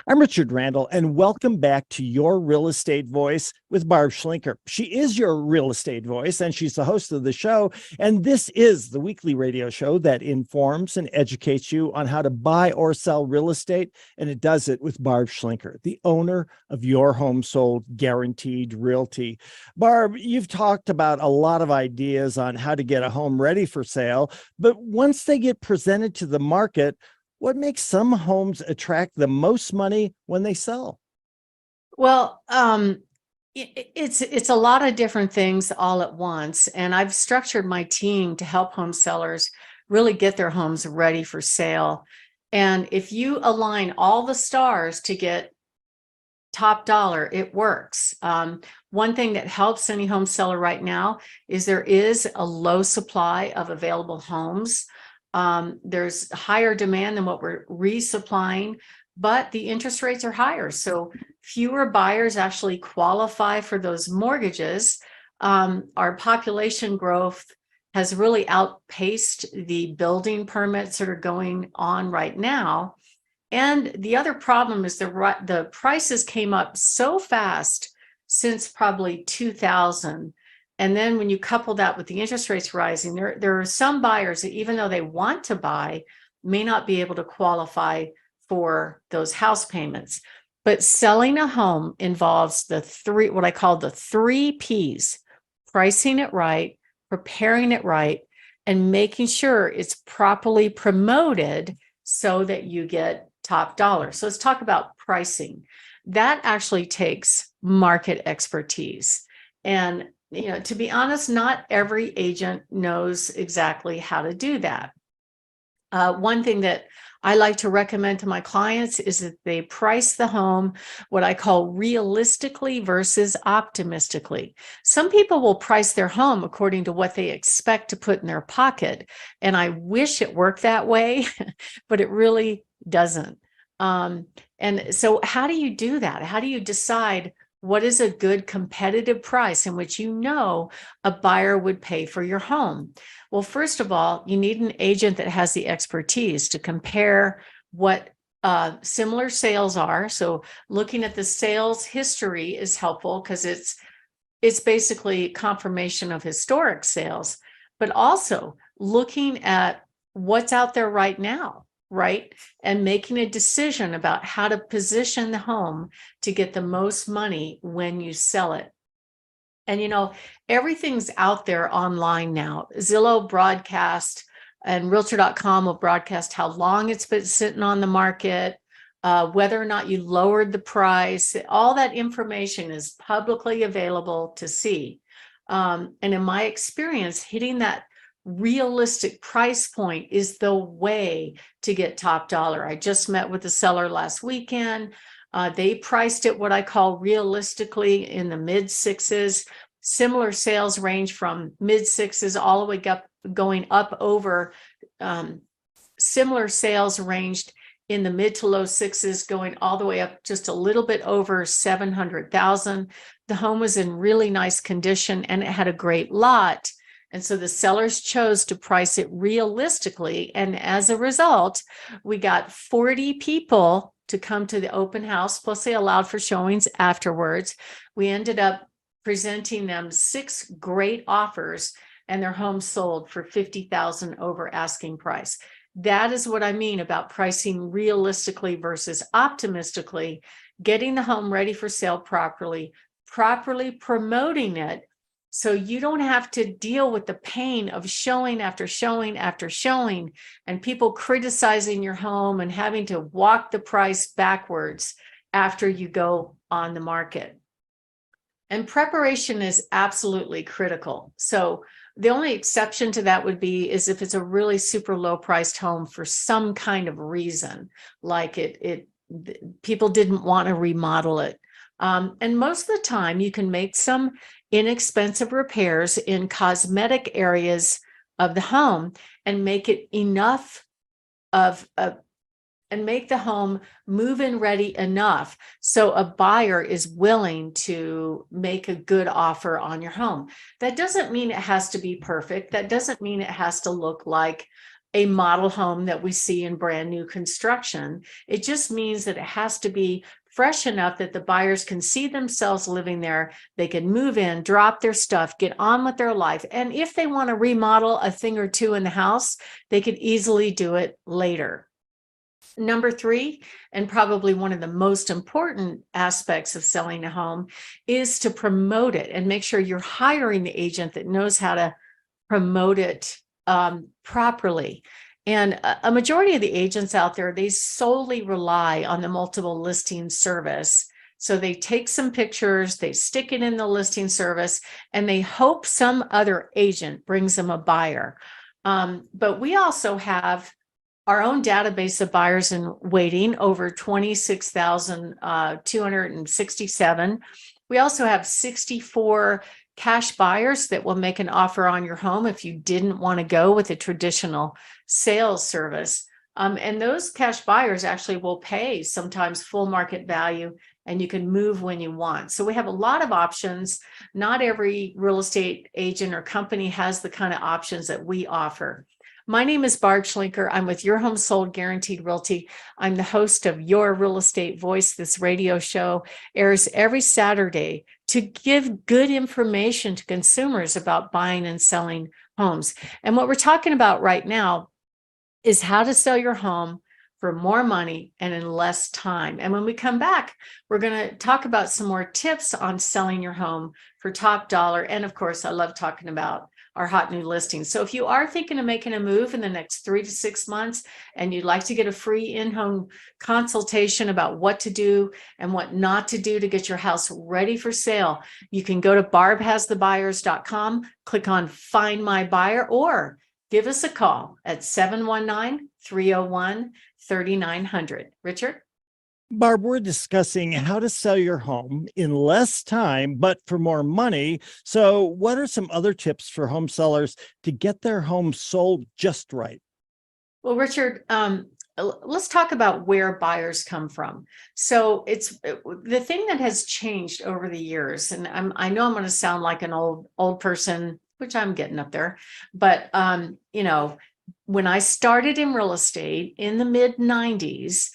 I'm Richard Randall, and welcome back to Your Real Estate Voice with Barb Schlinker. She is your real estate voice, and she's the host of the show. And this is the weekly radio show that informs and educates you on how to buy or sell real estate. And it does it with Barb Schlinker, the owner of Your Home Sold Guaranteed Realty. Barb, you've talked about a lot of ideas on how to get a home ready for sale, but once they get presented to the market, what makes some homes attract the most money when they sell? Well, it's a lot of different things all at once, and I've structured my team to help home sellers really get their homes ready for sale. And if you align all the stars to get top dollar, it works. One thing that helps any home seller right now is there is a low supply of available homes. There's higher demand than what we're resupplying, but the interest rates are higher. So fewer buyers actually qualify for those mortgages. Our population growth has really outpaced the building permits that are going on right now. And the other problem is the prices came up so fast since probably 2000. And then when you couple that with the interest rates rising, there are some buyers that, even though they want to buy, may not be able to qualify for those house payments. But selling a home involves what I call the 3 Ps: pricing it right, preparing it right, and making sure it's properly promoted so that you get top dollar. So let's talk about pricing. That actually takes market expertise. And to be honest, not every agent knows exactly how to do that. One thing that I like to recommend to my clients is that they price the home what I call realistically versus optimistically. Some people will price their home according to what they expect to put in their pocket, and I wish it worked that way, but it really doesn't. And so how do you do that? How do you decide what is a good competitive price in which a buyer would pay for your home? Well, first of all, you need an agent that has the expertise to compare what similar sales are. So looking at the sales history is helpful because it's basically confirmation of historic sales, but also looking at what's out there right now, right? And making a decision about how to position the home to get the most money when you sell it. And everything's out there online now. Zillow broadcast and Realtor.com will broadcast how long it's been sitting on the market, whether or not you lowered the price. All that information is publicly available to see. And in my experience, hitting that realistic price point is the way to get top dollar. I just met with a seller last weekend. They priced it what I call realistically in the mid sixes. Similar sales range from mid sixes all the way up, going up over. Similar sales ranged in the mid to low sixes, going all the way up just a little bit over 700,000. The home was in really nice condition and it had a great lot. And so the sellers chose to price it realistically. And as a result, we got 40 people to come to the open house, plus they allowed for showings afterwards. We ended up presenting them 6 great offers, and their home sold for $50,000 over asking price. That is what I mean about pricing realistically versus optimistically, getting the home ready for sale properly promoting it, so you don't have to deal with the pain of showing after showing after showing and people criticizing your home and having to walk the price backwards after you go on the market. And preparation is absolutely critical. So the only exception to that would be is if it's a really super low priced home for some kind of reason, like people didn't want to remodel it. And most of the time you can make some inexpensive repairs in cosmetic areas of the home and make it enough and make the home move-in ready enough so a buyer is willing to make a good offer on your home. That doesn't mean it has to be perfect. That doesn't mean it has to look like a model home that we see in brand new construction. It just means that it has to be fresh enough that the buyers can see themselves living there. They can move in, drop their stuff, get on with their life. And if they want to remodel a thing or two in the house, they could easily do it later. Number three, and probably one of the most important aspects of selling a home, is to promote it and make sure you're hiring the agent that knows how to promote it properly. And a majority of the agents out there, they solely rely on the multiple listing service. So they take some pictures, they stick it in the listing service, and they hope some other agent brings them a buyer. But we also have our own database of buyers in waiting, over 26,267. We also have 64 cash buyers that will make an offer on your home if you didn't want to go with a traditional sales service. And those cash buyers actually will pay sometimes full market value, and you can move when you want. So we have a lot of options. Not every real estate agent or company has the kind of options that we offer. My name is Barb Schlinker. I'm with Your Home Sold Guaranteed Realty. I'm the host of Your Real Estate Voice. This radio show airs every Saturday to give good information to consumers about buying and selling homes. And what we're talking about right now is how to sell your home for more money and in less time. And when we come back, we're going to talk about some more tips on selling your home for top dollar. And of course, I love talking about our hot new listings. So if you are thinking of making a move in the next 3 to 6 months, and you'd like to get a free in-home consultation about what to do and what not to do to get your house ready for sale, you can go to barbhasthebuyers.com, click on Find My Buyer, or give us a call at 719-301-3900. Richard? Barb, we're discussing how to sell your home in less time, but for more money. So what are some other tips for home sellers to get their home sold just right? Well, Richard, let's talk about where buyers come from. So it's the thing that has changed over the years, and I know I'm going to sound like an old person, which I'm getting up there, but when I started in real estate in the mid 90s,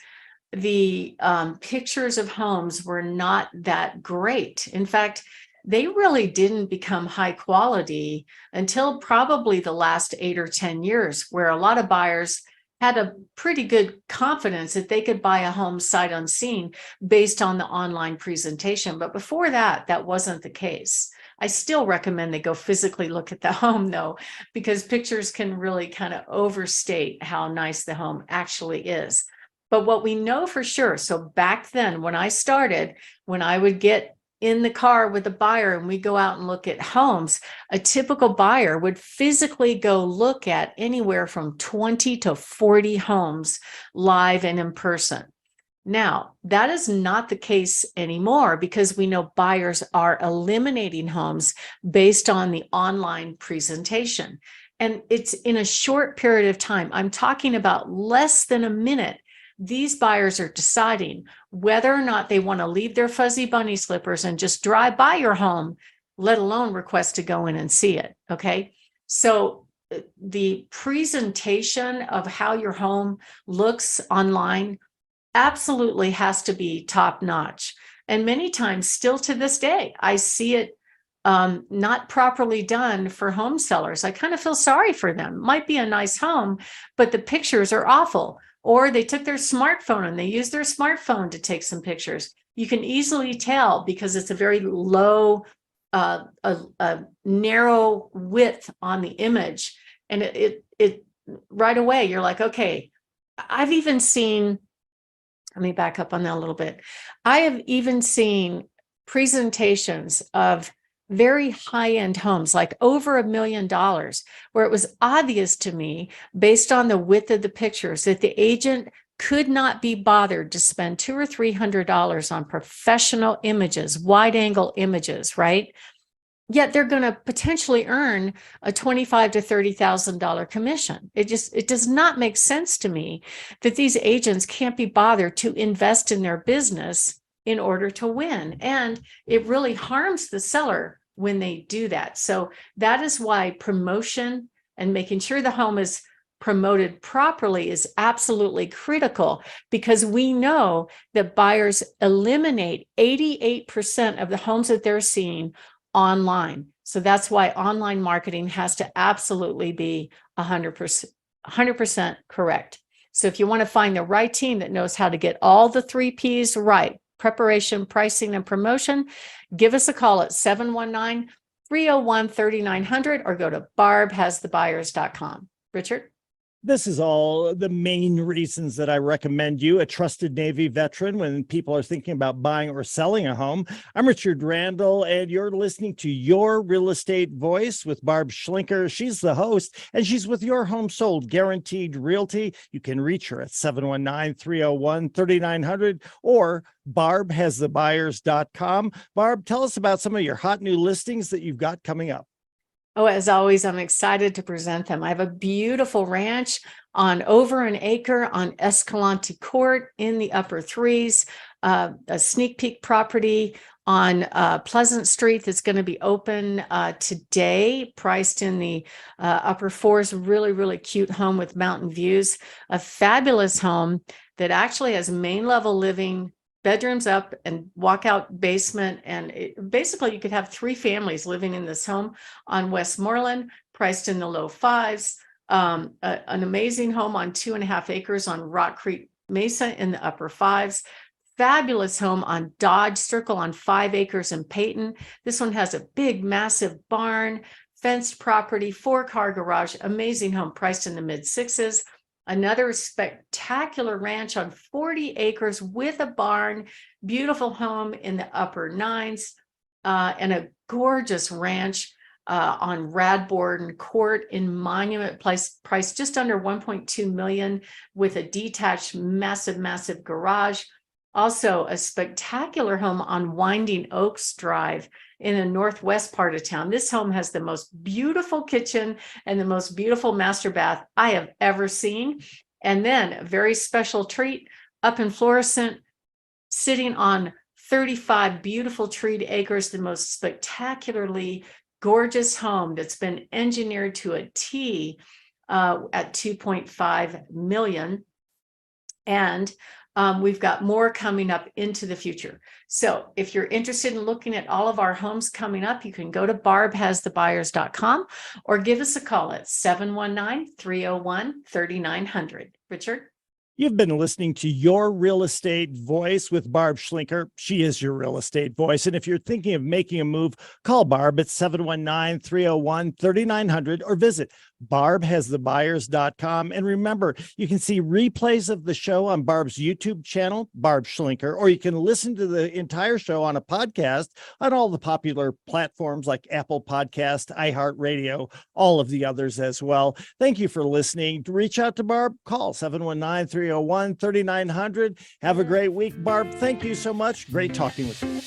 the pictures of homes were not that great. In fact, they really didn't become high quality until probably the last 8 or 10 years, where a lot of buyers had a pretty good confidence that they could buy a home sight unseen based on the online presentation. But before that, that wasn't the case. I still recommend they go physically look at the home, though, because pictures can really kind of overstate how nice the home actually is. But what we know for sure, so back then when I started, when I would get in the car with a buyer and we go out and look at homes, a typical buyer would physically go look at anywhere from 20 to 40 homes live and in person. Now, that is not the case anymore, because we know buyers are eliminating homes based on the online presentation. And it's in a short period of time. I'm talking about less than a minute. These buyers are deciding whether or not they want to leave their fuzzy bunny slippers and just drive by your home, let alone request to go in and see it. Okay. So the presentation of how your home looks online absolutely has to be top notch. And many times, still to this day, I see it not properly done for home sellers. I kind of feel sorry for them. Might be a nice home, but the pictures are awful. Or they took their smartphone and they used their smartphone to take some pictures. You can easily tell because it's a very low, a narrow width on the image. And it right away, you're like, okay, I've even seen, let me back up on that a little bit. I have even seen presentations of very high-end homes, like over $1 million, where it was obvious to me, based on the width of the pictures, that the agent could not be bothered to spend $200 or $300 on professional images, wide-angle images, right? Yet they're going to potentially earn a $25,000 to $30,000 commission. It does not make sense to me that these agents can't be bothered to invest in their business in order to win. And it really harms the seller when they do that. So that is why promotion and making sure the home is promoted properly is absolutely critical, because we know that buyers eliminate 88% of the homes that they're seeing online. So that's why online marketing has to absolutely be 100% correct. So if you want to find the right team that knows how to get all the 3 Ps right, preparation, pricing, and promotion, give us a call at 719-301-3900 or go to barbhasthebuyers.com. Richard? This is all the main reasons that I recommend you, a trusted Navy veteran, when people are thinking about buying or selling a home. I'm Richard Randall, and you're listening to Your Real Estate Voice with Barb Schlinker. She's the host, and she's with Your Home Sold Guaranteed Realty. You can reach her at 719-301-3900 or barbhasthebuyers.com. Barb, tell us about some of your hot new listings that you've got coming up. Oh, as always, I'm excited to present them. I have a beautiful ranch on over an acre on Escalante Court in the upper threes, a sneak peek property on Pleasant Street that's going to be open today, priced in the upper fours. Really, really cute home with mountain views. A fabulous home that actually has main level living, bedrooms up and walkout basement. And basically you could have 3 families living in this home on Westmoreland, priced in the low 5s. An amazing home on 2.5 acres on Rock Creek Mesa in the upper 5s. Fabulous home on Dodge Circle on 5 acres in Peyton. This one has a big, massive barn, fenced property, 4-car garage, amazing home priced in the mid 6s. Another spectacular ranch on 40 acres with a barn, beautiful home in the upper 9s, and a gorgeous ranch on Radbourne Court in Monument Place, priced just under $1.2 million with a detached massive garage. Also a spectacular home on Winding Oaks Drive in the northwest part of town. This home has the most beautiful kitchen and the most beautiful master bath I have ever seen. And then a very special treat up in Florissant, sitting on 35 beautiful treed acres, the most spectacularly gorgeous home that's been engineered to a T at $2.5 million. And we've got more coming up into the future. So if you're interested in looking at all of our homes coming up, you can go to barbhasthebuyers.com or give us a call at 719-301-3900. Richard? You've been listening to Your Real Estate Voice with Barb Schlinker. She is your real estate voice. And if you're thinking of making a move, call Barb at 719-301-3900 or visit barbhasthebuyers.com. And remember, you can see replays of the show on Barb's YouTube channel, Barb Schlinker, or you can listen to the entire show on a podcast on all the popular platforms like Apple Podcast, iHeartRadio, all of the others as well. Thank you for listening. To reach out to Barb, call 719-301-3900. Have a great week, Barb. Thank you so much. Great talking with you.